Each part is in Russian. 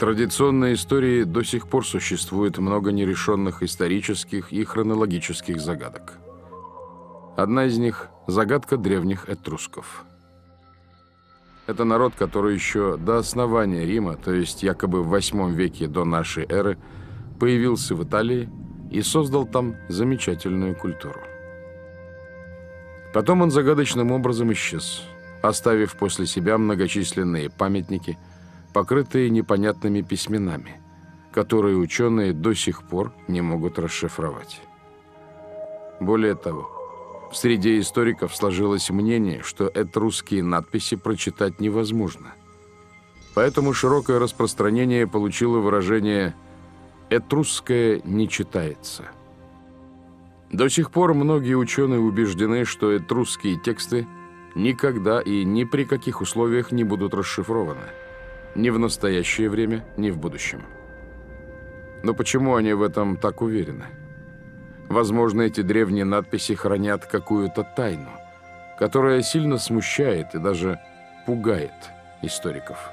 традиционной истории до сих пор существует много нерешенных исторических и хронологических загадок. Одна из них – загадка древних этрусков. Это народ, который еще до основания Рима, то есть якобы в VIII веке до нашей эры, появился в Италии и создал там замечательную культуру. Потом он загадочным образом исчез, оставив после себя многочисленные памятники, покрытые непонятными письменами, которые ученые до сих пор не могут расшифровать. Более того, в среде историков сложилось мнение, что этрусские надписи прочитать невозможно. Поэтому широкое распространение получило выражение «этрусское не читается». До сих пор многие ученые убеждены, что этрусские тексты никогда и ни при каких условиях не будут расшифрованы. Ни в настоящее время, ни в будущем. Но почему они в этом так уверены? Возможно, эти древние надписи хранят какую-то тайну, которая сильно смущает и даже пугает историков.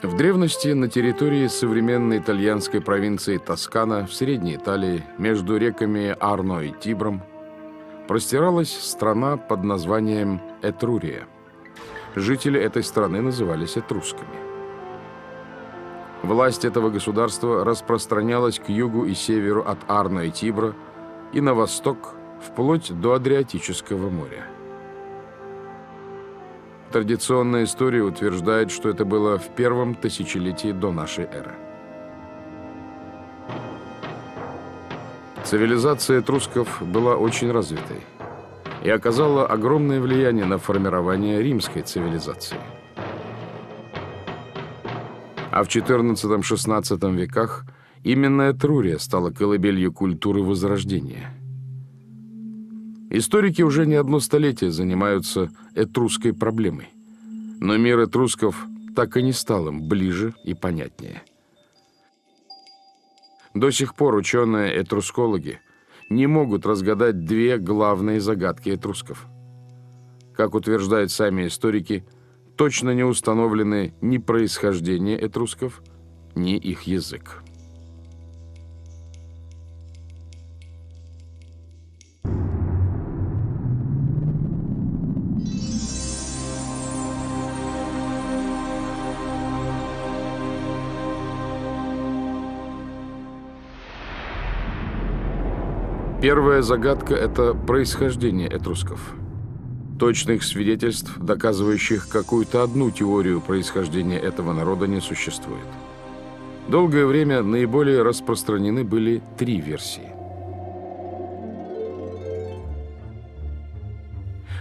В древности на территории современной итальянской провинции Тоскана в Средней Италии между реками Арно и Тибром простиралась страна под названием Этрурия. Жители этой страны назывались этрусками. Власть этого государства распространялась к югу и северу от Арно и Тибра и на восток вплоть до Адриатического моря. Традиционная история утверждает, что это было в первом тысячелетии до нашей эры. Цивилизация этрусков была очень развитой и оказала огромное влияние на формирование римской цивилизации. А в XIV-XVI веках именно Этрурия стала колыбелью культуры Возрождения. Историки уже не одно столетие занимаются этрусской проблемой, но мир этрусков так и не стал им ближе и понятнее. До сих пор ученые-этрускологи не могут разгадать две главные загадки этрусков. Как утверждают сами историки, точно не установлены ни происхождение этрусков, ни их язык. Первая загадка – это происхождение этрусков. Точных свидетельств, доказывающих какую-то одну теорию происхождения этого народа, не существует. Долгое время наиболее распространены были три версии.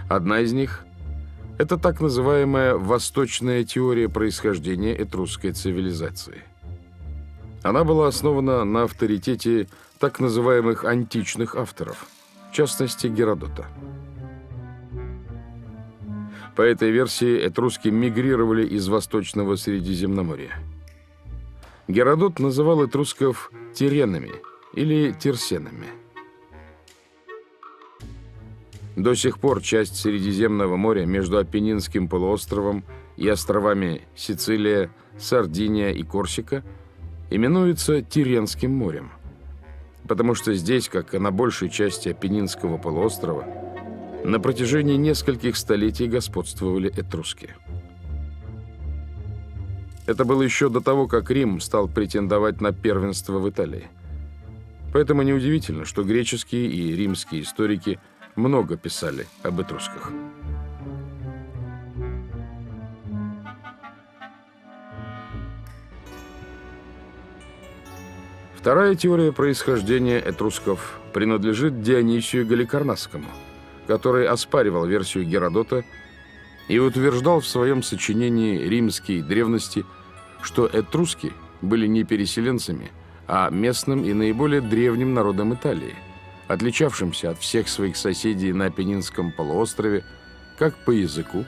Одна из них – это так называемая восточная теория происхождения этрусской цивилизации. Она была основана на авторитете так называемых античных авторов, в частности Геродота. По этой версии этруски мигрировали из Восточного Средиземноморья. Геродот называл этрусков тиренами или терсенами. До сих пор часть Средиземного моря между Апеннинским полуостровом и островами Сицилия, Сардиния и Корсика именуется Тиренским морем, потому что здесь, как и на большей части Апеннинского полуострова, на протяжении нескольких столетий господствовали этруски. Это было еще до того, как Рим стал претендовать на первенство в Италии. Поэтому неудивительно, что греческие и римские историки много писали об этрусках. Вторая теория происхождения этрусков принадлежит Дионисию Галикарнасскому, который оспаривал версию Геродота и утверждал в своем сочинении «Римские древности», что этруски были не переселенцами, а местным и наиболее древним народом Италии, отличавшимся от всех своих соседей на Апеннинском полуострове как по языку,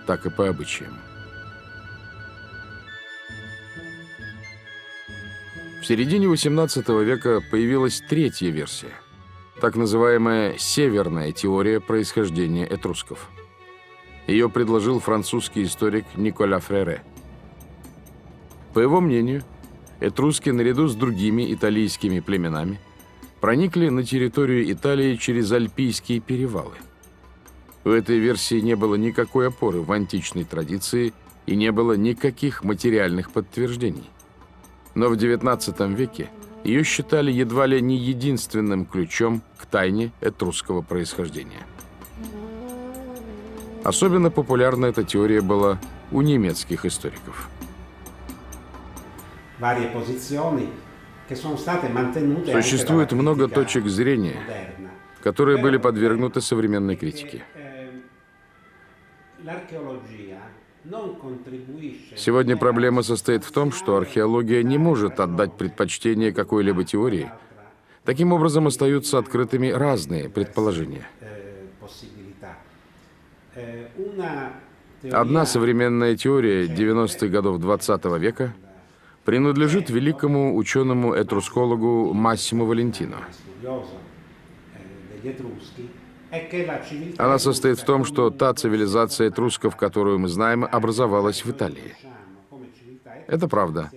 так и по обычаям. В середине XVIII века появилась третья версия, так называемая «северная теория происхождения этрусков». Ее предложил французский историк Николя Фрере. По его мнению, этруски наряду с другими итальянскими племенами проникли на территорию Италии через Альпийские перевалы. У этой версии не было никакой опоры в античной традиции и не было никаких материальных подтверждений. Но в XIX веке ее считали едва ли не единственным ключом к тайне этрусского происхождения. Особенно популярна эта теория была у немецких историков. Существует много точек зрения, которые были подвергнуты современной критике. Сегодня проблема состоит в том, что археология не может отдать предпочтение какой-либо теории. Таким образом, остаются открытыми разные предположения. Одна современная теория 90-х годов XX века принадлежит великому ученому-этрускологу Массимо Валентино. Она состоит в том, что та цивилизация этрусков, которую мы знаем, образовалась в Италии. Это правда.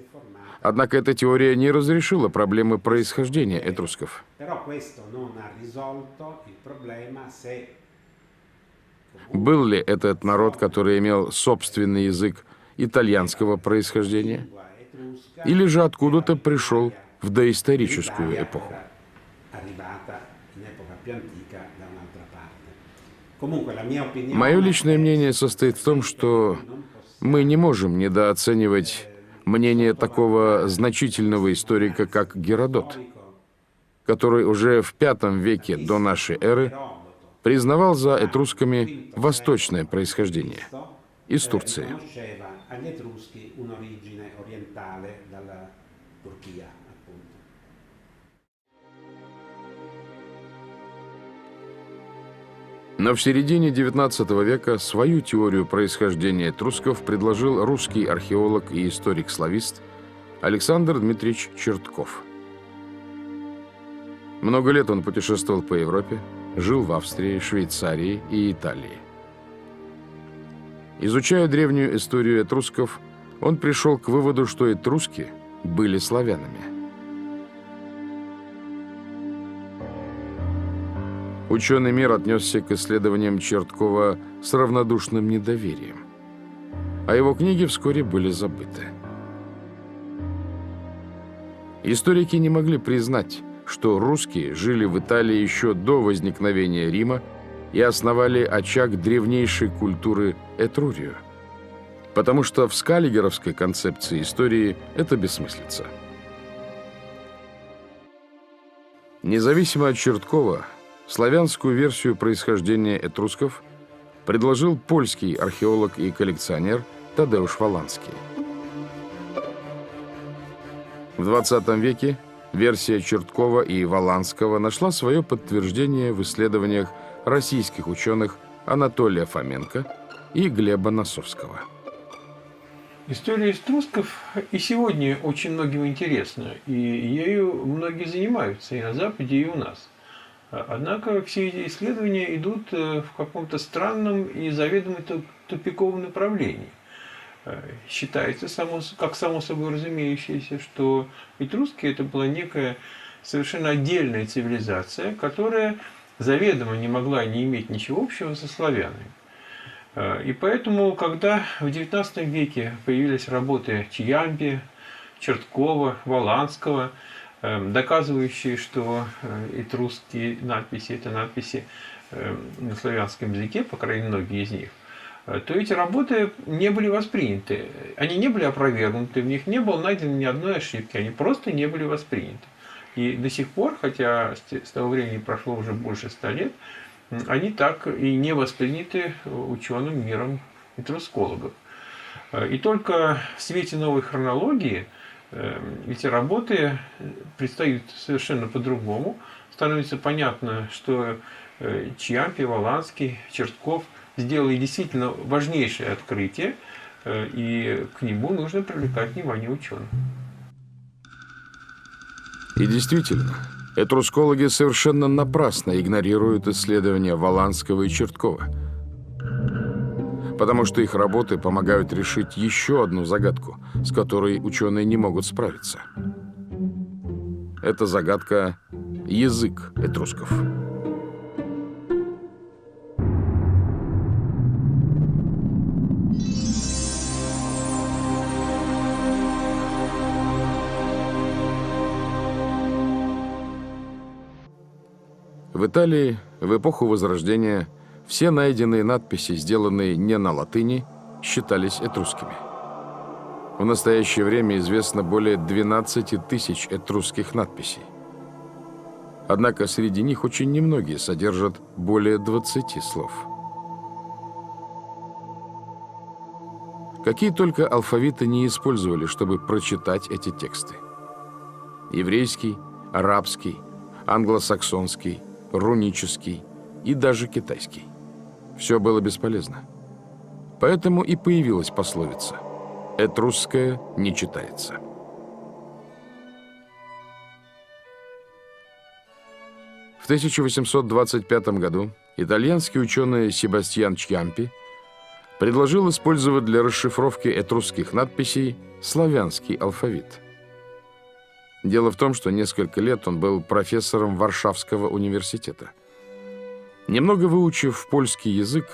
Однако эта теория не разрешила проблемы происхождения этрусков. Был ли этот народ, который имел собственный язык итальянского происхождения? Или же откуда-то пришел в доисторическую эпоху? Мое личное мнение состоит в том, что мы не можем недооценивать мнение такого значительного историка, как Геродот, который уже в V веке до нашей эры признавал за этрусками восточное происхождение из Турции. Но в середине XIX века свою теорию происхождения этрусков предложил русский археолог и историк-славист Александр Дмитриевич Чертков. Много лет он путешествовал по Европе, жил в Австрии, Швейцарии и Италии. Изучая древнюю историю этрусков, он пришел к выводу, что этруски были славянами. Ученый мир отнесся к исследованиям Черткова с равнодушным недоверием, а его книги вскоре были забыты. Историки не могли признать, что русские жили в Италии еще до возникновения Рима и основали очаг древнейшей культуры Этрурию, потому что в скаллигеровской концепции истории это бессмыслица. Независимо от Черткова, славянскую версию происхождения этрусков предложил польский археолог и коллекционер Тадеуш Воланский. В XX веке версия Черткова и Воланского нашла свое подтверждение в исследованиях российских ученых Анатолия Фоменко и Глеба Носовского. История этрусков и сегодня очень многим интересна, и ею многие занимаются и на Западе, и у нас. Однако все эти исследования идут в каком-то странном и заведомо тупиковом направлении. Считается, как само собой разумеющееся, что этруски это была некая совершенно отдельная цивилизация, которая заведомо не могла не иметь ничего общего со славянами. И поэтому, когда в XIX веке появились работы Чьямпи, Черткова, Воланского, доказывающие, что этрусские надписи – это надписи на славянском языке, по крайней мере, многие из них, то эти работы не были восприняты. Они не были опровергнуты, в них не было найдено ни одной ошибки, они просто не были восприняты. И до сих пор, хотя с того времени прошло уже больше 100 лет, они так и не восприняты ученым миром этрускологов. И только в свете новой хронологии эти работы предстают совершенно по-другому. Становится понятно, что Чьямпи, Воланский, Чертков сделали действительно важнейшее открытие, и к нему нужно привлекать внимание ученых. И действительно, этрускологи совершенно напрасно игнорируют исследования Воланского и Черткова, потому что их работы помогают решить еще одну загадку, с которой ученые не могут справиться. Это загадка – язык этрусков. В Италии в эпоху Возрождения все найденные надписи, сделанные не на латыни, считались этрусскими. В настоящее время известно более 12 тысяч этрусских надписей. Однако среди них очень немногие содержат более 20 слов. Какие только алфавиты не использовали, чтобы прочитать эти тексты. Еврейский, арабский, англосаксонский, рунический и даже китайский. Все было бесполезно. Поэтому и появилась пословица «Этрусское не читается». В 1825 году итальянский ученый Себастьян Чьямпи предложил использовать для расшифровки этрусских надписей славянский алфавит. Дело в том, что несколько лет он был профессором Варшавского университета. Немного выучив польский язык,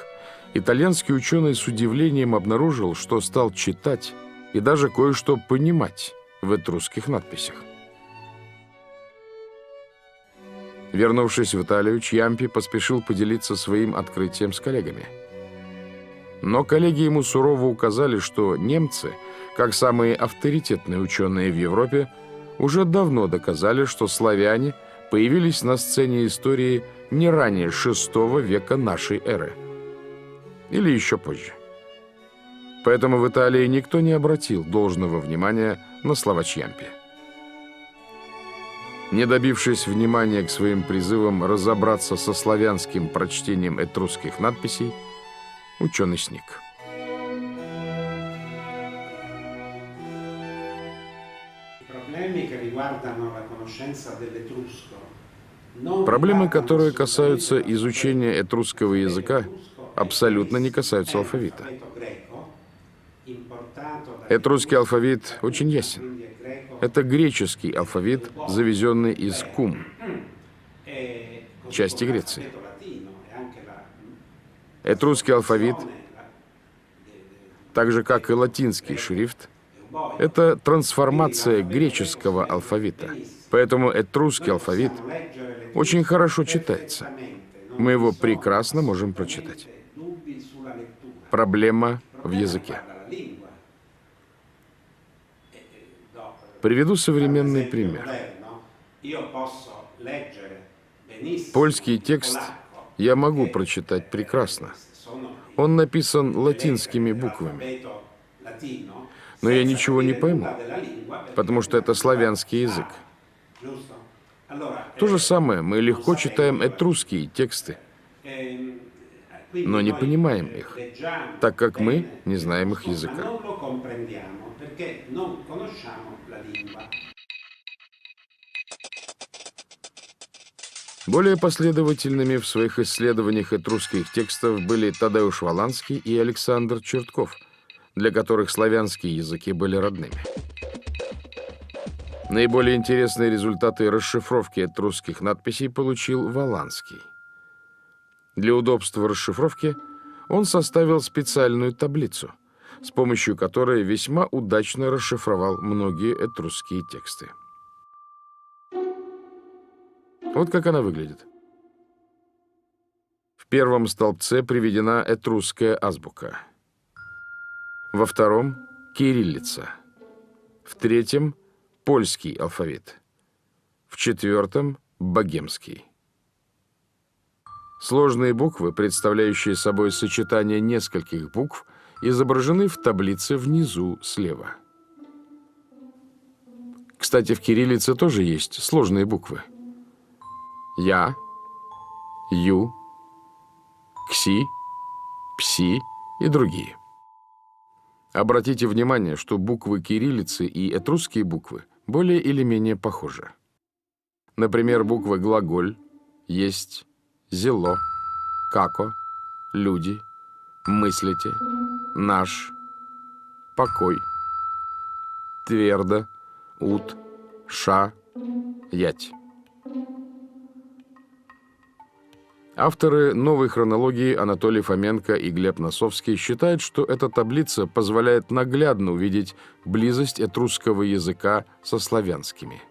итальянский ученый с удивлением обнаружил, что стал читать и даже кое-что понимать в этрусских надписях. Вернувшись в Италию, Чьямпи поспешил поделиться своим открытием с коллегами. Но коллеги ему сурово указали, что немцы, как самые авторитетные ученые в Европе, уже давно доказали, что славяне появились на сцене истории не ранее VI века нашей эры. Или еще позже. Поэтому в Италии никто не обратил должного внимания на слова Чьямпи. Не добившись внимания к своим призывам разобраться со славянским прочтением этрусских надписей, ученый сник. Проблемы, которые касаются изучения этрусского языка, абсолютно не касаются алфавита. Этрусский алфавит очень ясен. Это греческий алфавит, завезенный из Кум, части Греции. Этрусский алфавит, так же как и латинский шрифт, это трансформация греческого алфавита. Поэтому этрусский алфавит очень хорошо читается. Мы его прекрасно можем прочитать. Проблема в языке. Приведу современный пример. Польский текст я могу прочитать прекрасно. Он написан латинскими буквами. Но я ничего не пойму, потому что это славянский язык. То же самое, мы легко читаем этрусские тексты, но не понимаем их, так как мы не знаем их языка. Более последовательными в своих исследованиях этрусских текстов были Тадеуш Воланский и Александр Чертков, для которых славянские языки были родными. Наиболее интересные результаты расшифровки этрусских надписей получил Воланский. Для удобства расшифровки он составил специальную таблицу, с помощью которой весьма удачно расшифровал многие этрусские тексты. Вот как она выглядит. В первом столбце приведена этрусская азбука. Во втором – кириллица. В третьем – польский алфавит. В четвертом – богемский. Сложные буквы, представляющие собой сочетание нескольких букв, изображены в таблице внизу слева. Кстати, в кириллице тоже есть сложные буквы. Я, Ю, Кси, Пси и другие. Обратите внимание, что буквы кириллицы и этрусские буквы более или менее похожи. Например, буквы глаголь, есть, зело, како, люди, мыслите, наш, покой, твердо, ут, ша, ять. Авторы новой хронологии Анатолий Фоменко и Глеб Носовский считают, что эта таблица позволяет наглядно увидеть близость этрусского языка со славянскими.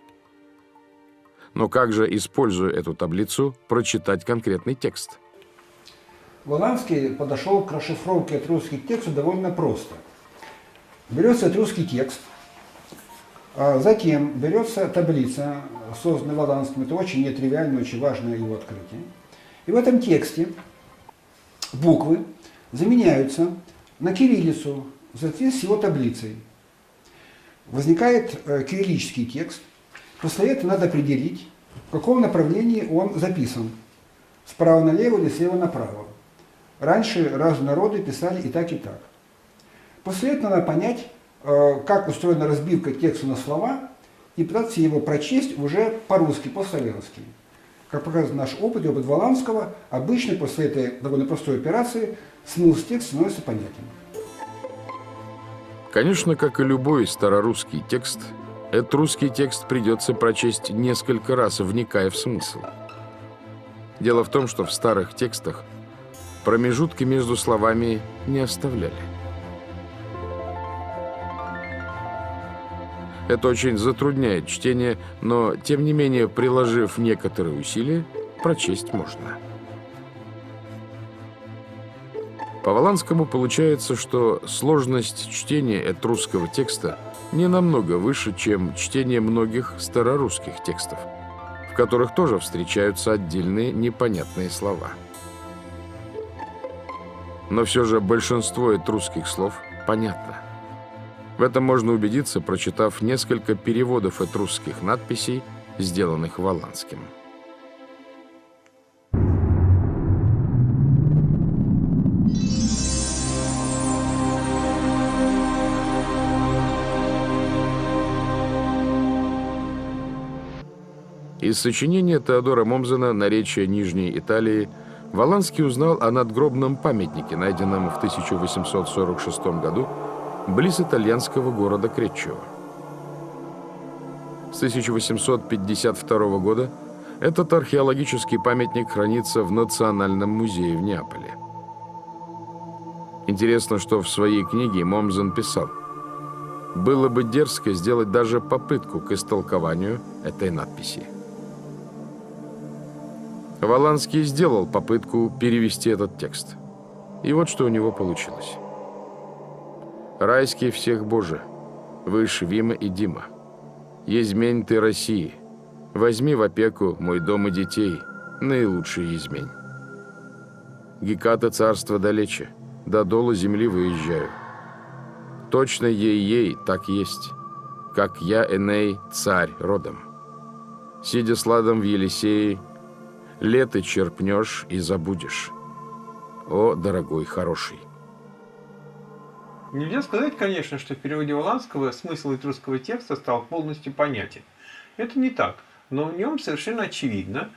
Но как же, используя эту таблицу, прочитать конкретный текст? Воланский подошел к расшифровке этрусских текстов довольно просто. Берется этрусский текст, а затем берется таблица, созданная Воланским. Это очень нетривиальное, очень важное его открытие. И в этом тексте буквы заменяются на кириллицу в соответствии с его таблицей. Возникает кириллический текст. После этого надо определить, в каком направлении он записан. Справа налево или слева направо. Раньше разные народы писали и так, и так. После этого надо понять, как устроена разбивка текста на слова, и пытаться его прочесть уже по-русски, по-славянски. Как показывает наш опыт и опыт Воланского, обычно после этой довольно простой операции смысл текста становится понятен. Конечно, как и любой старорусский текст, этрусский текст придется прочесть несколько раз, вникая в смысл. Дело в том, что в старых текстах промежутки между словами не оставляли. Это очень затрудняет чтение, но, тем не менее, приложив некоторые усилия, прочесть можно. По Воланскому получается, что сложность чтения этрусского текста не намного выше, чем чтение многих старорусских текстов, в которых тоже встречаются отдельные непонятные слова. Но все же большинство этрусских слов понятно. В этом можно убедиться, прочитав несколько переводов этрусских надписей, сделанных Воланским. Из сочинения Теодора Момзена «Наречие Нижней Италии» Воланский узнал о надгробном памятнике, найденном в 1846 году близ итальянского города Креччио. С 1852 года этот археологический памятник хранится в Национальном музее в Неаполе. Интересно, что в своей книге Момзен писал: «Было бы дерзко сделать даже попытку к истолкованию этой надписи». Воланский сделал попытку перевести этот текст. И вот что у него получилось. «Райский всех Боже, выше Вима и Дима, езмень ты России, возьми в опеку мой дом и детей, наилучший езмень. Геката царство далече, до дола земли выезжаю. Точно ей так есть, как я, Эней, царь родом. Сидя сладом в Елисее, лето черпнешь и забудешь. О, дорогой, хороший». Нельзя сказать, конечно, что в переводе Воланского смысл этрусского текста стал полностью понятен. Это не так, но в нем совершенно очевидно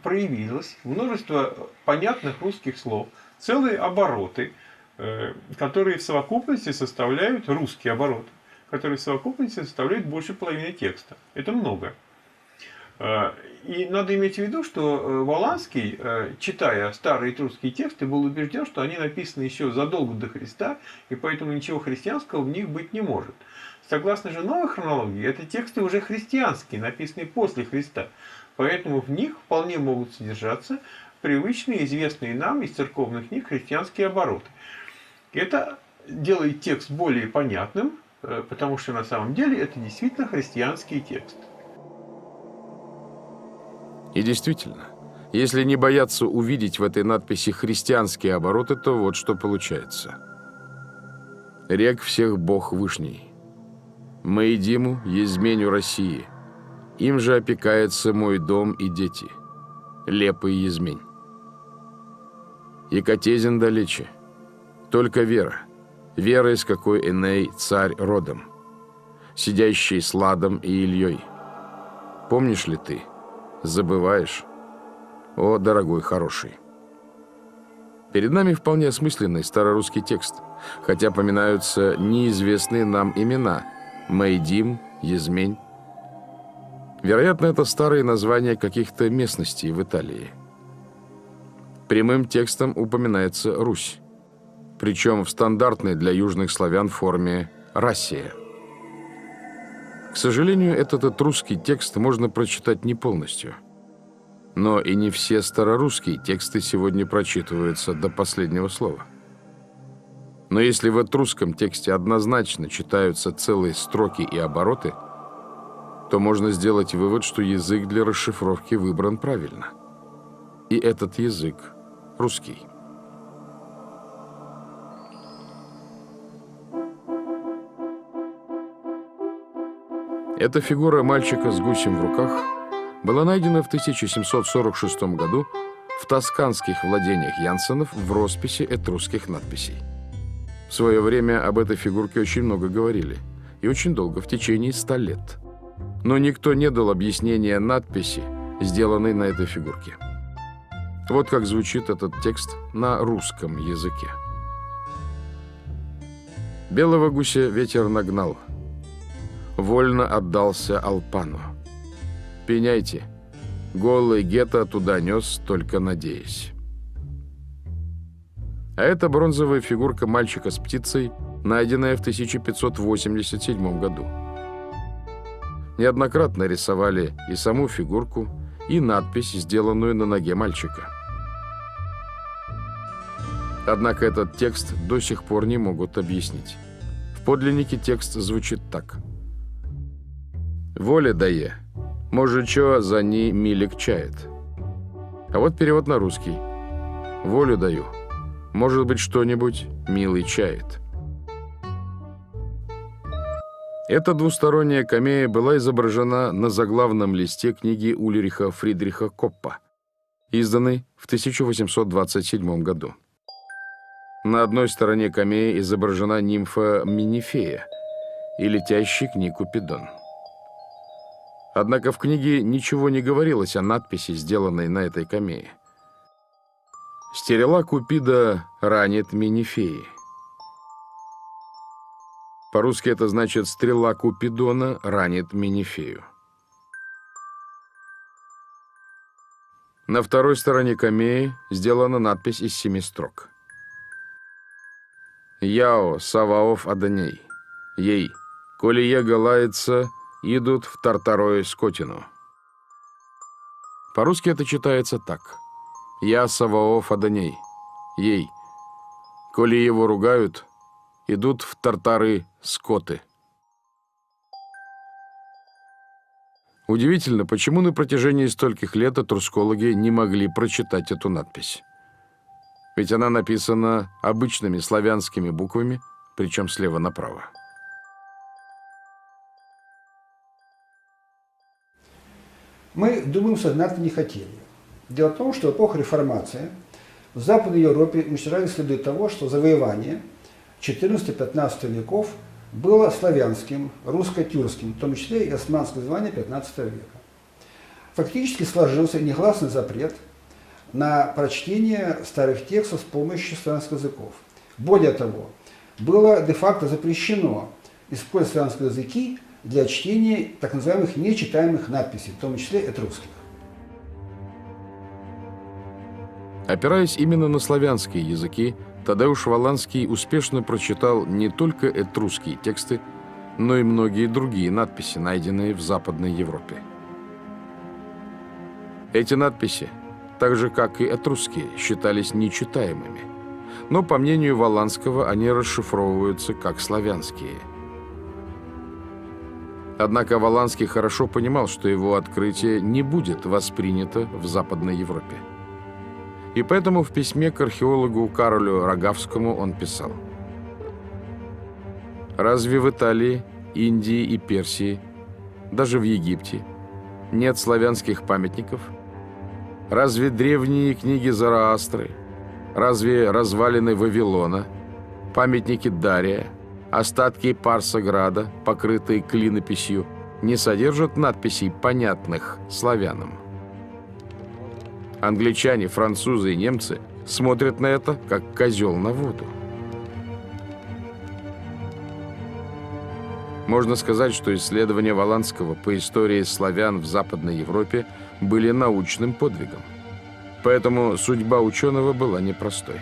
проявилось множество понятных русских слов, целые обороты, которые в совокупности составляют, русские обороты, которые в совокупности составляют больше половины текста. Это много. И надо иметь в виду, что Воланский, читая старые этрусские тексты, был убежден, что они написаны еще задолго до Христа, и поэтому ничего христианского в них быть не может. Согласно же новой хронологии, это тексты уже христианские, написанные после Христа, поэтому в них вполне могут содержаться привычные, известные нам из церковных книг христианские обороты. Это делает текст более понятным, потому что на самом деле это действительно христианский текст. И действительно, если не бояться увидеть в этой надписи христианские обороты, то вот что получается. «Рек всех Бог Вышний, «Моедиму, езменю России, им же опекается мой дом и дети, лепый езмень. Екатезин далече, только вера, вера, из какой Эней царь родом, сидящий с Ладом и Ильей. Помнишь ли ты? Забываешь? О, дорогой хороший!» Перед нами вполне осмысленный старорусский текст, хотя поминаются неизвестные нам имена – Моедим, Езмень. Вероятно, это старые названия каких-то местностей в Италии. Прямым текстом упоминается Русь, причем в стандартной для южных славян форме «Россия». К сожалению, этот этрусский текст можно прочитать не полностью. Но и не все старорусские тексты сегодня прочитываются до последнего слова. Но если в этрусском тексте однозначно читаются целые строки и обороты, то можно сделать вывод, что язык для расшифровки выбран правильно. И этот язык – русский. Эта фигура мальчика с гусем в руках была найдена в 1746 году в тосканских владениях Янсенов в росписи этрусских надписей. В свое время об этой фигурке очень много говорили, и очень долго, в течение 100 лет. Но никто не дал объяснения надписи, сделанной на этой фигурке. Вот как звучит этот текст на русском языке. «Белого гуся ветер нагнал, вольно отдался Алпану. Пеняйте, голый гетто туда нес, только надеясь». А это бронзовая фигурка мальчика с птицей, найденная в 1587 году. Неоднократно рисовали и саму фигурку, и надпись, сделанную на ноге мальчика. Однако этот текст до сих пор не могут объяснить. В подлиннике текст звучит так. «Воля дае, может, чё за ней милик чает». А вот перевод на русский. «Волю даю, может быть, что-нибудь милый чает». Эта двусторонняя камея была изображена на заглавном листе книги Ульриха Фридриха Коппа, изданной в 1827 году. На одной стороне камеи изображена нимфа Минифея и летящий к ней Купидон. Однако в книге ничего не говорилось о надписи, сделанной на этой камее. «Стерела Купида ранит Минифеи». По-русски это значит «стрела Купидона ранит Минифею». На второй стороне камеи сделана надпись из 7 строк. «Яо, Саваоф Адоней, ей, коли ега лается, идут в Тартарое скотину». По-русски это читается так. «Я, Саваоф Адоней, ей, коли его ругают, идут в Тартары скоты». Удивительно, почему на протяжении стольких лет этрускологи не могли прочитать эту надпись. Ведь она написана обычными славянскими буквами, причем слева направо. Мы думаем, сознательно не хотели. Дело в том, что в эпоху реформации в Западной Европе уничтожали следы того, что завоевание XIV-XV веков было славянским, русско-тюркским, в том числе и османское звание XV века. Фактически сложился негласный запрет на прочтение старых текстов с помощью славянских языков. Более того, было де-факто запрещено использовать славянские языки для чтения так называемых нечитаемых надписей, в том числе этрусских. Опираясь именно на славянские языки, Тадеуш Воланский успешно прочитал не только этрусские тексты, но и многие другие надписи, найденные в Западной Европе. Эти надписи, так же как и этрусские, считались нечитаемыми, но, по мнению Воланского, они расшифровываются как славянские. Однако Воланский хорошо понимал, что его открытие не будет воспринято в Западной Европе. И поэтому в письме к археологу Каролю Рогавскому он писал: «Разве в Италии Индии и Персии, даже в Египте, нет славянских памятников? Разве древние книги Зороастры, разве развалины Вавилона, памятники Дария, остатки Парсаграда, покрытые клинописью, не содержат надписей, понятных славянам? Англичане, французы и немцы смотрят на это, как козел на воду. Можно сказать, что исследования Воланского по истории славян в Западной Европе были научным подвигом. Поэтому судьба ученого была непростой.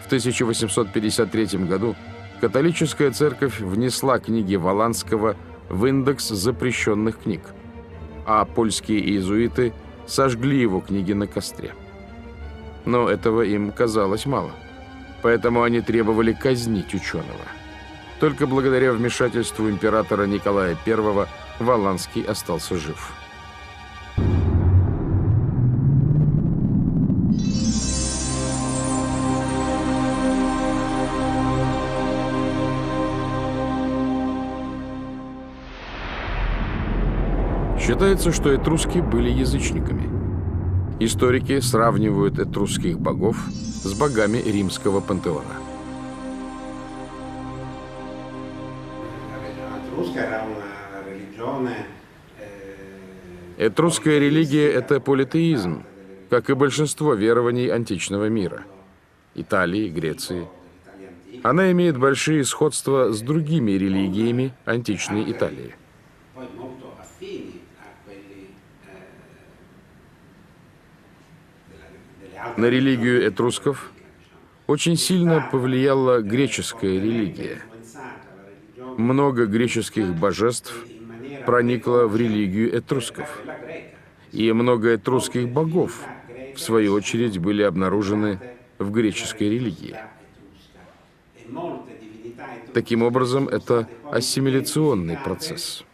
В 1853 году католическая церковь внесла книги Воланского в индекс запрещенных книг, а польские иезуиты сожгли его книги на костре. Но этого им казалось мало, поэтому они требовали казнить ученого. Только благодаря вмешательству императора Николая I Воланский остался жив. Считается, что этруски были язычниками. Историки сравнивают этрусских богов с богами римского пантеона. Этрусская религия – это политеизм, как и большинство верований античного мира – Италии, Греции. Она имеет большие сходства с другими религиями античной Италии. На религию этрусков очень сильно повлияла греческая религия. Много греческих божеств проникло в религию этрусков. И много этрусских богов, в свою очередь, были обнаружены в греческой религии. Таким образом, это ассимиляционный процесс.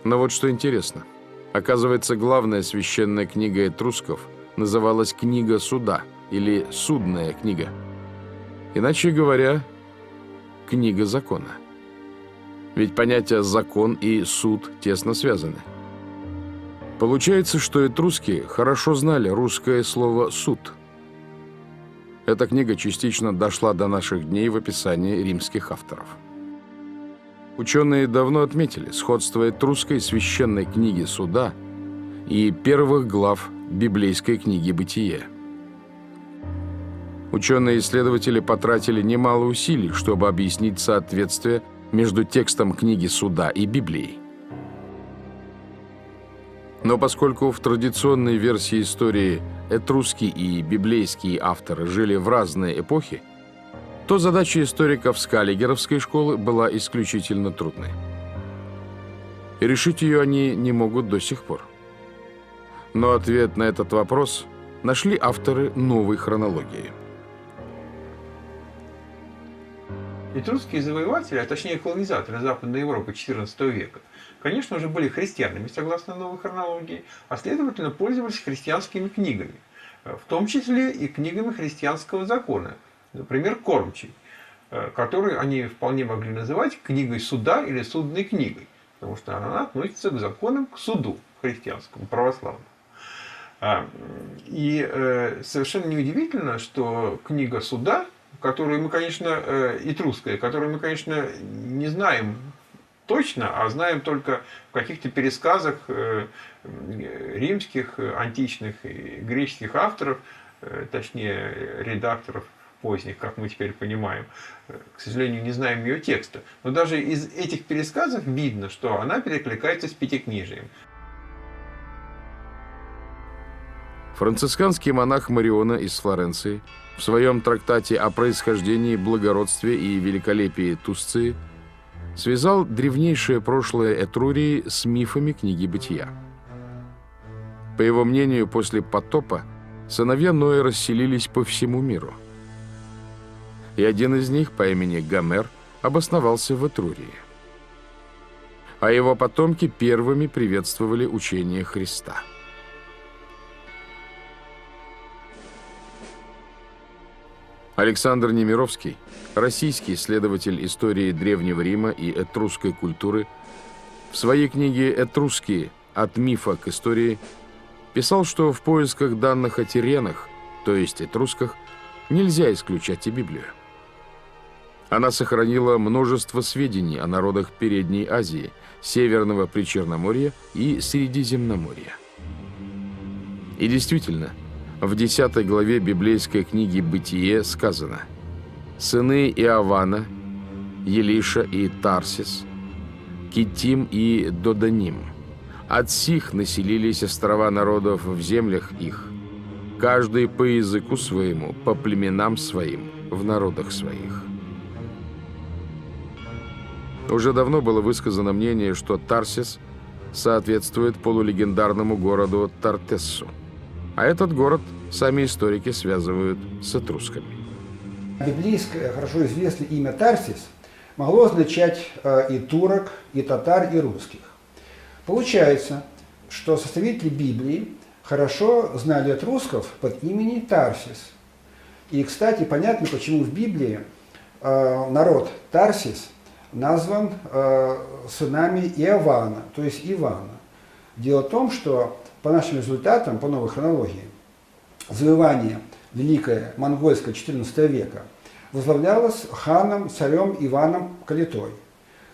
Но вот что интересно. Оказывается, главная священная книга этрусков называлась «Книга суда» или «Судная книга». Иначе говоря, «Книга закона». Ведь понятия «закон» и «суд» тесно связаны. Получается, что этруски хорошо знали русское слово «суд». Эта книга частично дошла до наших дней в описании римских авторов. Ученые давно отметили сходство этрусской священной книги суда и первых глав библейской книги «Бытие». Ученые-исследователи потратили немало усилий, чтобы объяснить соответствие между текстом книги суда и Библией. Но поскольку в традиционной версии истории этрусские и библейские авторы жили в разные эпохи, то задача историков Скаллигеровской школы была исключительно трудной. И решить ее они не могут до сих пор. Но ответ на этот вопрос нашли авторы новой хронологии. Этрусские завоеватели, а точнее колонизаторы Западной Европы XIV века, конечно, уже были христианами, согласно новой хронологии, а следовательно пользовались христианскими книгами, в том числе и книгами христианского закона, например, Кормчий, который они вполне могли называть книгой суда или судной книгой, потому что она относится к законам, к суду христианскому, православному. И совершенно неудивительно, что книга суда, которую мы, конечно, этрусская, которую мы, конечно, не знаем точно, а знаем только в каких-то пересказах римских, античных и греческих авторов, точнее, редакторов поздних, как мы теперь понимаем. К сожалению, не знаем ее текста. Но даже из этих пересказов видно, что она перекликается с Пятикнижием. Францисканский монах Мариона из Флоренции в своем трактате о происхождении, благородстве и великолепии Тусции связал древнейшее прошлое Этрурии с мифами книги «Бытия». По его мнению, после потопа сыновья Ноя расселились по всему миру. И один из них, по имени Гомер, обосновался в Этрурии. А его потомки первыми приветствовали учение Христа. Александр Немировский, российский исследователь истории Древнего Рима и этрусской культуры, в своей книге «Этрусские. От мифа к истории» писал, что в поисках данных о тиренах, то есть этрусках, нельзя исключать и Библию. Она сохранила множество сведений о народах Передней Азии, Северного Причерноморья и Средиземноморья. И действительно, в 10 главе библейской книги «Бытие» сказано: «Сыны Иавана, Елиша и Тарсис, Китим и Доданим, от сих населились острова народов в землях их, каждый по языку своему, по племенам своим, в народах своих». Уже давно было высказано мнение, что Тарсис соответствует полулегендарному городу Тартессу. А этот город сами историки связывают с этрусками. Библейское, хорошо известное имя Тарсис могло означать и турок, и татар, и русских. Получается, что составители Библии хорошо знали этрусков под именем Тарсис. И, кстати, понятно, почему в Библии народ Тарсис назван сынами Иавана, то есть Ивана. Дело в том, что по нашим результатам, по новой хронологии, завоевание Великое Монгольское XIV века возглавлялось ханом, царем Иваном Калитой.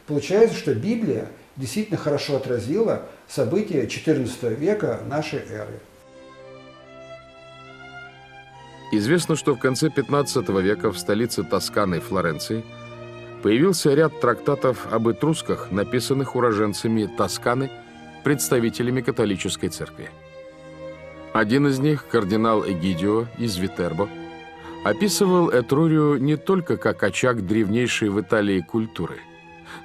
Получается, что Библия действительно хорошо отразила события XIV века нашей эры. Известно, что в конце 15 века в столице Тосканы, Флоренции, появился ряд трактатов об этрусках, написанных уроженцами Тосканы, представителями католической церкви. Один из них, кардинал Эгидио из Витербо, описывал Этрурию не только как очаг древнейшей в Италии культуры,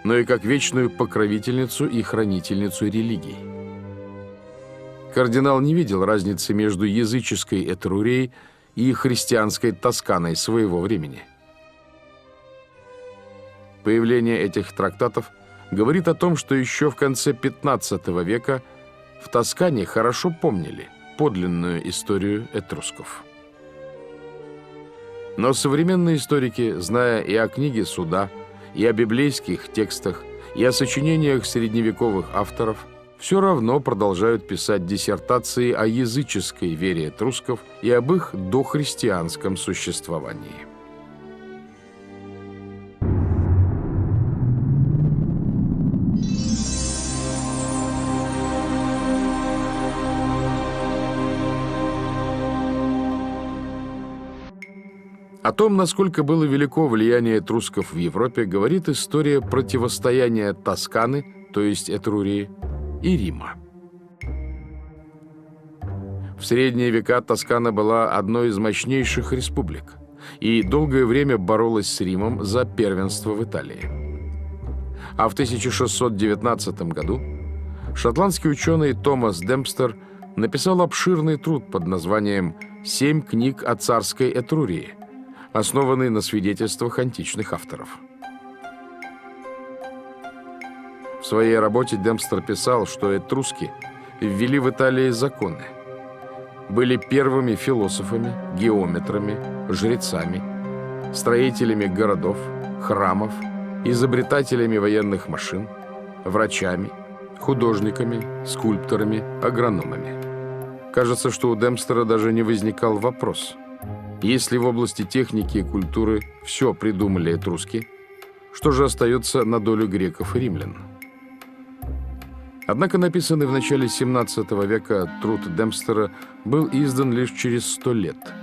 но и как вечную покровительницу и хранительницу религий. Кардинал не видел разницы между языческой Этрурией и христианской Тосканой своего времени. Появление этих трактатов говорит о том, что еще в конце 15 века в Тоскане хорошо помнили подлинную историю этрусков. Но современные историки, зная и о книге Суда, и о библейских текстах, и о сочинениях средневековых авторов, все равно продолжают писать диссертации о языческой вере этрусков и об их дохристианском существовании. О том, насколько было велико влияние этрусков в Европе, говорит история противостояния Тосканы, то есть Этрурии, и Рима. В средние века Тоскана была одной из мощнейших республик и долгое время боролась с Римом за первенство в Италии. А в 1619 году шотландский ученый Томас Демпстер написал обширный труд под названием «7 книг о царской Этрурии», основанный на свидетельствах античных авторов. В своей работе Демпстер писал, что этруски ввели в Италии законы, были первыми философами, геометрами, жрецами, строителями городов, храмов, изобретателями военных машин, врачами, художниками, скульпторами, агрономами. Кажется, что у Демпстера даже не возникал вопрос: если в области техники и культуры все придумали этруски, что же остается на долю греков и римлян? Однако написанный в начале 17 века труд Демпстера был издан лишь через 100 лет,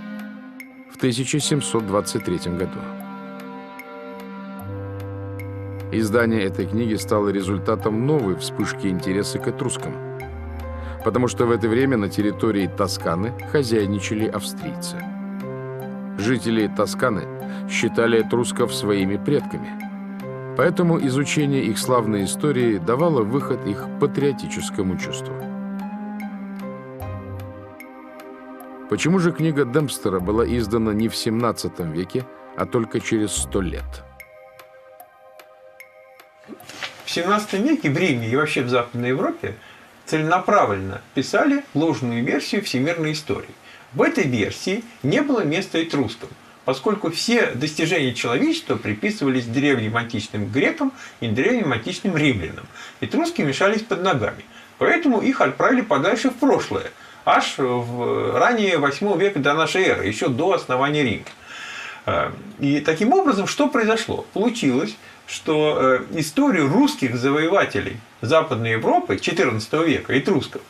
в 1723 году. Издание этой книги стало результатом новой вспышки интереса к этрускам, потому что в это время на территории Тосканы хозяйничали австрийцы. Жители Тосканы считали этрусков своими предками, поэтому изучение их славной истории давало выход их патриотическому чувству. Почему же книга Демпстера была издана не в 17 веке, а только через 100 лет? В 17 веке в Риме и вообще в Западной Европе целенаправленно писали ложную версию всемирной истории. В этой версии не было места этрускам, поскольку все достижения человечества приписывались древним античным грекам и древним античным римлянам. Этруски мешались под ногами. Поэтому их отправили подальше в прошлое, аж в ранее 8 века до нашей эры, еще до основания Рима. И таким образом, что произошло? Получилось, что историю русских завоевателей Западной Европы XIV века, этрусков,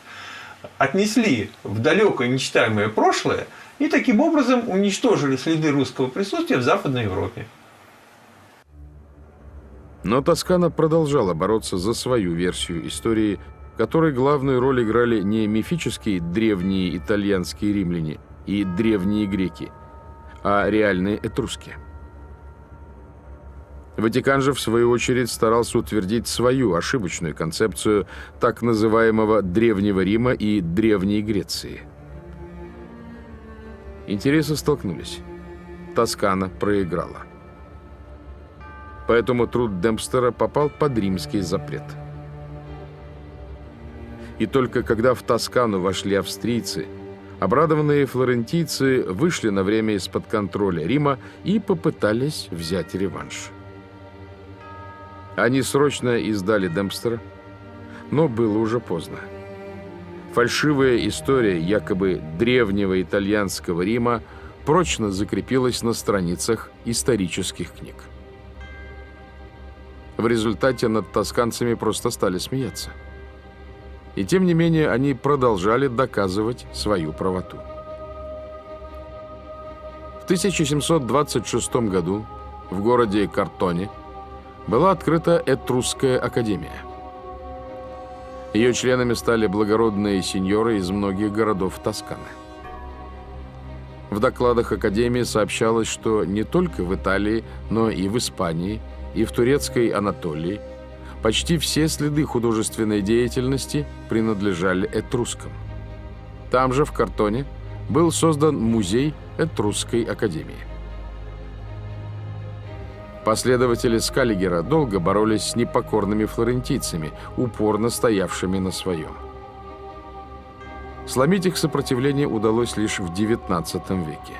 отнесли в далекое нечитаемое прошлое и таким образом уничтожили следы русского присутствия в Западной Европе. Но Тоскана продолжала бороться за свою версию истории, в которой главную роль играли не мифические древние итальянские римляне и древние греки, а реальные этруски. Ватикан же, в свою очередь, старался утвердить свою ошибочную концепцию так называемого Древнего Рима и Древней Греции. Интересы столкнулись. Тоскана проиграла. Поэтому труд Демпстера попал под римский запрет. И только когда в Тоскану вошли австрийцы, обрадованные флорентийцы вышли на время из-под контроля Рима и попытались взять реванш. Они срочно издали Демпстера, но было уже поздно. Фальшивая история якобы древнего итальянского Рима прочно закрепилась на страницах исторических книг. В результате над тосканцами просто стали смеяться. И тем не менее они продолжали доказывать свою правоту. В 1726 году в городе Картоне была открыта Этрусская академия. Ее членами стали благородные сеньоры из многих городов Тосканы. В докладах академии сообщалось, что не только в Италии, но и в Испании, и в турецкой Анатолии почти все следы художественной деятельности принадлежали этрускам. Там же, в Картоне, был создан музей Этрусской академии. Последователи Скаллигера долго боролись с непокорными флорентийцами, упорно стоявшими на своем. Сломить их сопротивление удалось лишь в XIX веке.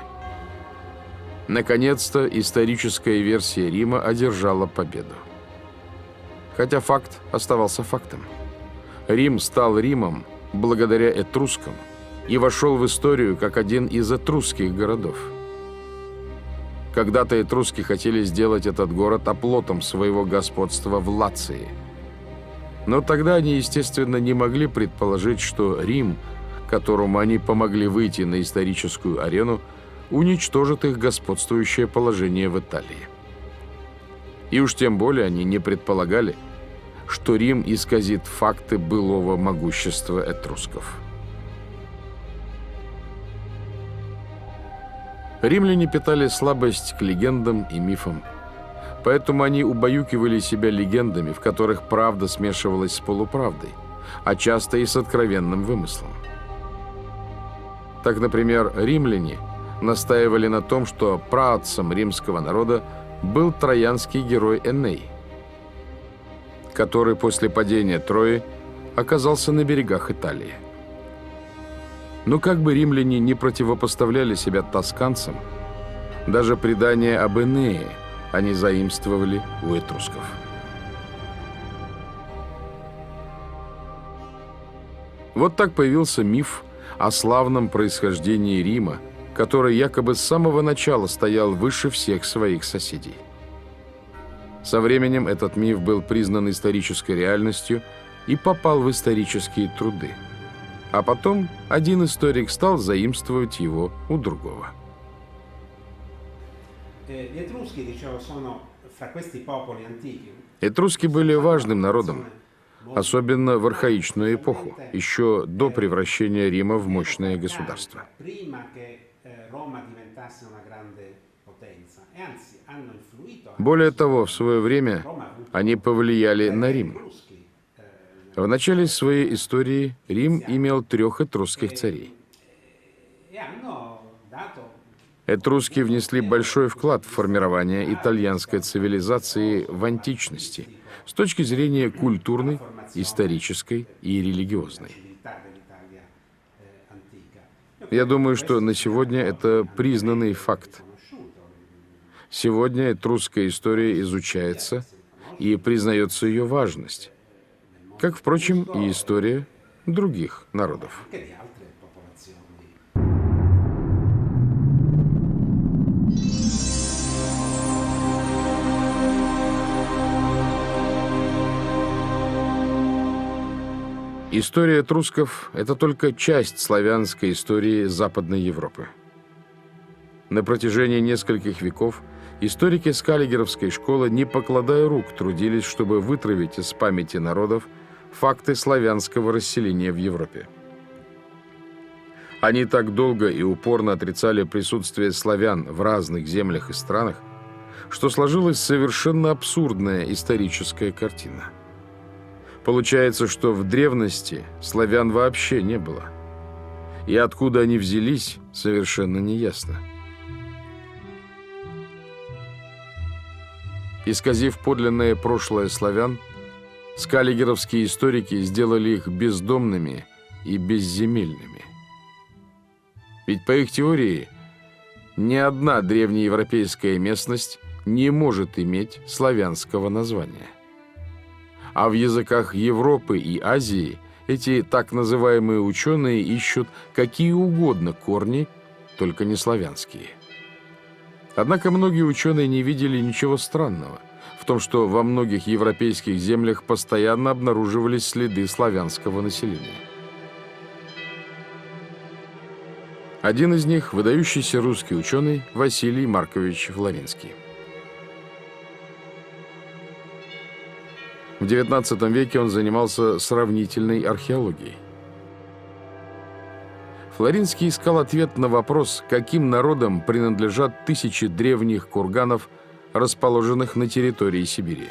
Наконец-то историческая версия Рима одержала победу. Хотя факт оставался фактом. Рим стал Римом благодаря этрускам и вошел в историю как один из этрусских городов. Когда-то этруски хотели сделать этот город оплотом своего господства в Лации. Но тогда они, естественно, не могли предположить, что Рим, которому они помогли выйти на историческую арену, уничтожит их господствующее положение в Италии. И уж тем более они не предполагали, что Рим исказит факты былого могущества этрусков. Римляне питали слабость к легендам и мифам, поэтому они убаюкивали себя легендами, в которых правда смешивалась с полуправдой, а часто и с откровенным вымыслом. Так, например, римляне настаивали на том, что праотцем римского народа был троянский герой Эней, который после падения Трои оказался на берегах Италии. Но как бы римляне не противопоставляли себя тосканцам, даже предание об Энее они заимствовали у этрусков. Вот так появился миф о славном происхождении Рима, который якобы с самого начала стоял выше всех своих соседей. Со временем этот миф был признан исторической реальностью и попал в исторические труды. А потом один историк стал заимствовать его у другого. Этруски были важным народом, особенно в архаичную эпоху, еще до превращения Рима в мощное государство. Более того, в свое время они повлияли на Рим. В начале своей истории Рим имел 3 этрусских царей. Этруски внесли большой вклад в формирование итальянской цивилизации в античности с точки зрения культурной, исторической и религиозной. Я думаю, что на сегодня это признанный факт. Сегодня этрусская история изучается и признается ее важность, как, впрочем, и история других народов. История этрусков – это только часть славянской истории Западной Европы. На протяжении нескольких веков историки Скаллигеровской школы, не покладая рук, трудились, чтобы вытравить из памяти народов факты славянского расселения в Европе. Они так долго и упорно отрицали присутствие славян в разных землях и странах, что сложилась совершенно абсурдная историческая картина. Получается, что в древности славян вообще не было. И откуда они взялись, совершенно неясно. Исказив подлинное прошлое славян, скаллигеровские историки сделали их бездомными и безземельными. Ведь по их теории ни одна древнеевропейская местность не может иметь славянского названия. А в языках Европы и Азии эти так называемые ученые ищут какие угодно корни, только не славянские. Однако многие ученые не видели ничего странного в том, что во многих европейских землях постоянно обнаруживались следы славянского населения. Один из них – выдающийся русский ученый Василий Маркович Флоринский. В XIX веке он занимался сравнительной археологией. Флоринский искал ответ на вопрос, каким народам принадлежат тысячи древних курганов, расположенных на территории Сибири.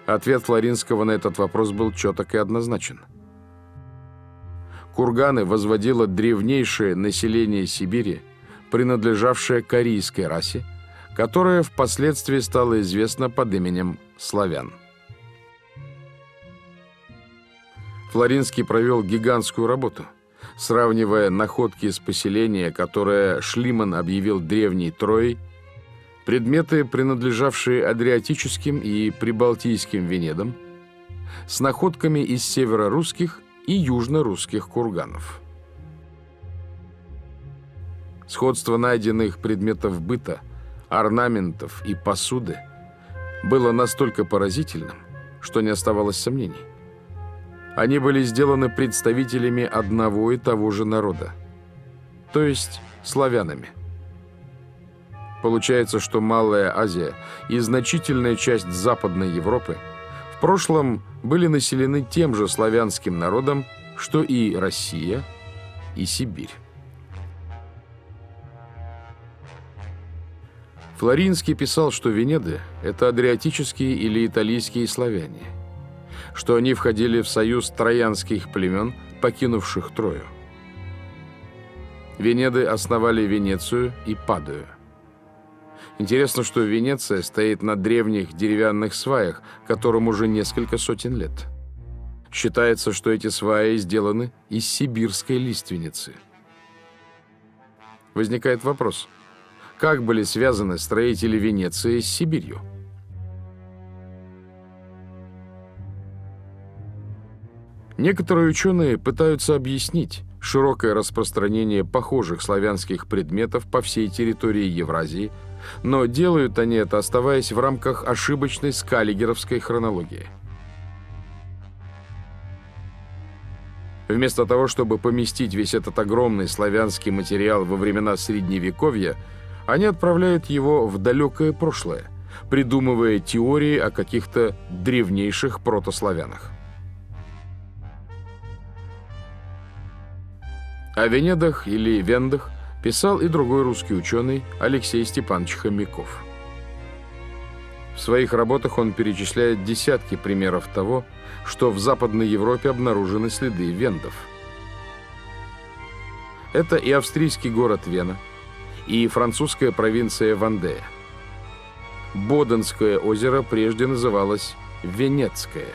Ответ Флоринского на этот вопрос был четок и однозначен. Курганы возводило древнейшее население Сибири, принадлежавшее к арийской расе, которая впоследствии стала известна под именем славян. Флоринский провел гигантскую работу, сравнивая находки из поселения, которое Шлиман объявил древней Троей, предметы, принадлежавшие адриатическим и прибалтийским Венедам, с находками из северорусских и южнорусских курганов. Сходство найденных предметов быта, орнаментов и посуды было настолько поразительным, что не оставалось сомнений. Они были сделаны представителями одного и того же народа, то есть славянами. Получается, что Малая Азия и значительная часть Западной Европы в прошлом были населены тем же славянским народом, что и Россия, и Сибирь. Флоринский писал, что Венеды – это адриатические или италийские славяне, что они входили в союз троянских племен, покинувших Трою. Венеды основали Венецию и Падую. Интересно, что Венеция стоит на древних деревянных сваях, которым уже несколько сотен лет. Считается, что эти сваи сделаны из сибирской лиственницы. Возникает вопрос, как были связаны строители Венеции с Сибирью? Некоторые ученые пытаются объяснить широкое распространение похожих славянских предметов по всей территории Евразии, но делают они это, оставаясь в рамках ошибочной скаллигеровской хронологии. Вместо того, чтобы поместить весь этот огромный славянский материал во времена Средневековья, они отправляют его в далекое прошлое, придумывая теории о каких-то древнейших протославянах. О Венедах или Вендах писал и другой русский ученый Алексей Степанович Хомяков. В своих работах он перечисляет десятки примеров того, что в Западной Европе обнаружены следы вендов. Это и австрийский город Вена, и французская провинция Вандея. Боденское озеро прежде называлось Венецкое.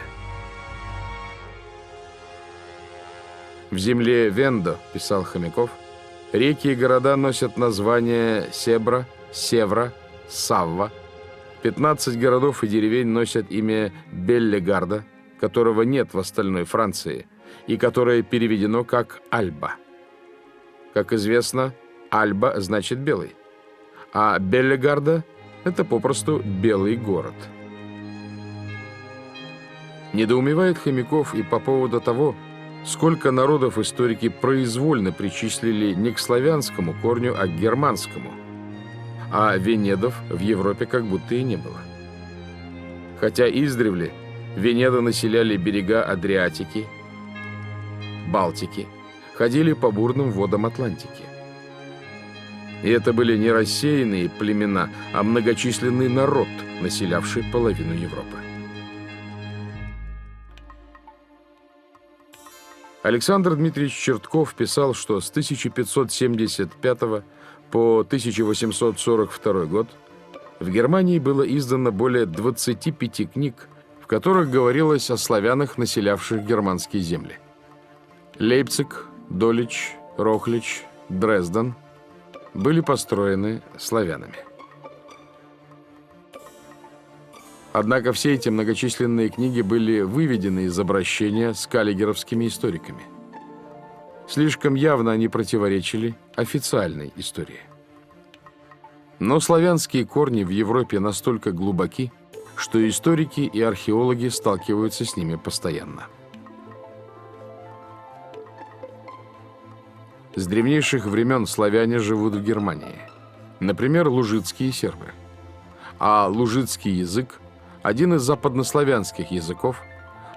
В земле Вендо, писал Хомяков, реки и города носят названия Себра, Севра, Савва. 15 городов и деревень носят имя Беллегарда, которого нет в остальной Франции, и которое переведено как Альба. Как известно, Альба значит «белый», а Беллегарда – это попросту «белый город». Недоумевает Хомяков и по поводу того, сколько народов историки произвольно причислили не к славянскому корню, а к германскому, а венедов в Европе как будто и не было. Хотя издревле венеды населяли берега Адриатики, Балтики, ходили по бурным водам Атлантики. И это были не рассеянные племена, а многочисленный народ, населявший половину Европы. Александр Дмитриевич Чертков писал, что с 1575 по 1842 год в Германии было издано более 25 книг, в которых говорилось о славянах, населявших германские земли. Лейпциг, Долич, Рохлич, Дрезден были построены славянами. Однако все эти многочисленные книги были выведены из обращения с каллигеровскими историками. Слишком явно они противоречили официальной истории. Но славянские корни в Европе настолько глубоки, что историки и археологи сталкиваются с ними постоянно. С древнейших времен славяне живут в Германии. Например, лужицкие сербы. А лужицкий язык, один из западнославянских языков,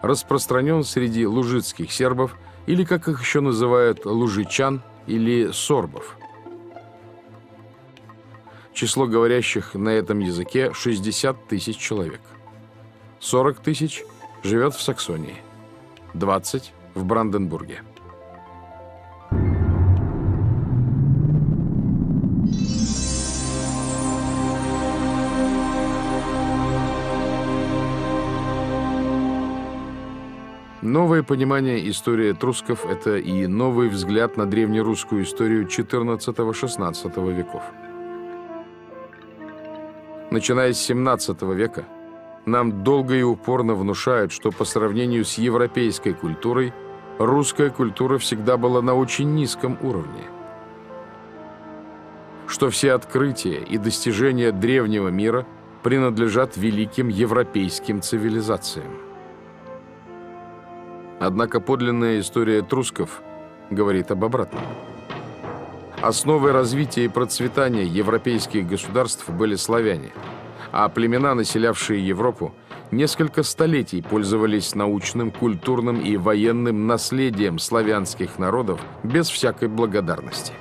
распространен среди лужицких сербов, или, как их еще называют, лужичан или сорбов. Число говорящих на этом языке 60 тысяч человек. 40 тысяч живет в Саксонии, 20 в Бранденбурге. Новое понимание истории этрусков – это и новый взгляд на древнерусскую историю XIV-XVI веков. Начиная с XVII века, нам долго и упорно внушают, что по сравнению с европейской культурой русская культура всегда была на очень низком уровне. Что все открытия и достижения древнего мира принадлежат великим европейским цивилизациям. Однако подлинная история этрусков говорит об обратном. Основой развития и процветания европейских государств были славяне, а племена, населявшие Европу, несколько столетий пользовались научным, культурным и военным наследием славянских народов без всякой благодарности.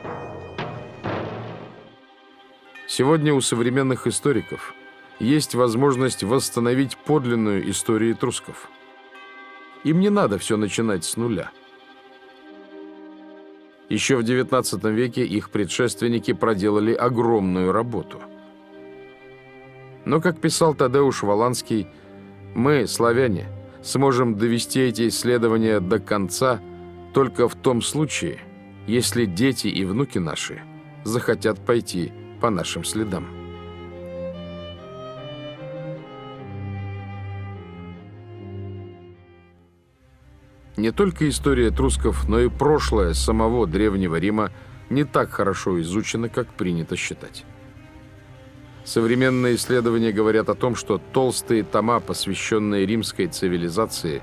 Сегодня у современных историков есть возможность восстановить подлинную историю этрусков. Им не надо все начинать с нуля. Еще в XIX веке их предшественники проделали огромную работу. Но, как писал Тадеуш Воланский, мы, славяне, сможем довести эти исследования до конца только в том случае, если дети и внуки наши захотят пойти по нашим следам. Не только история этрусков, но и прошлое самого Древнего Рима не так хорошо изучено, как принято считать. Современные исследования говорят о том, что толстые тома, посвященные римской цивилизации,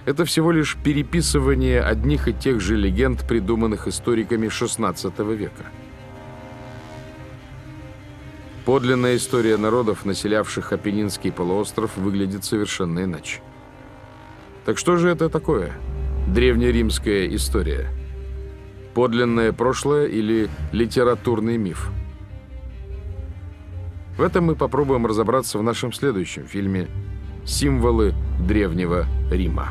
это всего лишь переписывание одних и тех же легенд, придуманных историками XVI века. Подлинная история народов, населявших Апеннинский полуостров, выглядит совершенно иначе. Так что же это такое? Древнеримская история. Подлинное прошлое или литературный миф? В этом мы попробуем разобраться в нашем следующем фильме «Символы Древнего Рима».